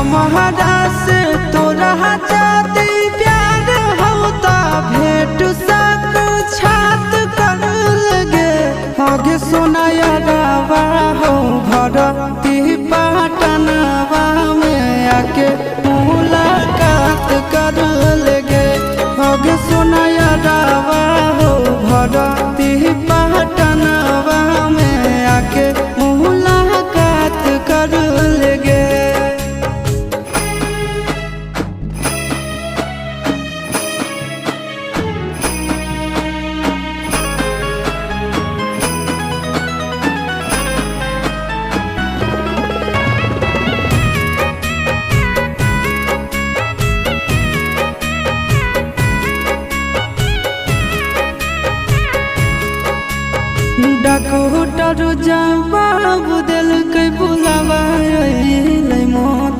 हमारा से तोरा जाती प्यार होता भेंट सक छात कर लगे आगे सुनाया रावा हो भरती पटनवा में आके मुलाकात कर लगे आगे सुनाया रावा हो भरती पटनवा में आके मुलाकात कर लगे। डॉक्टर जवाब दिल के बुलावा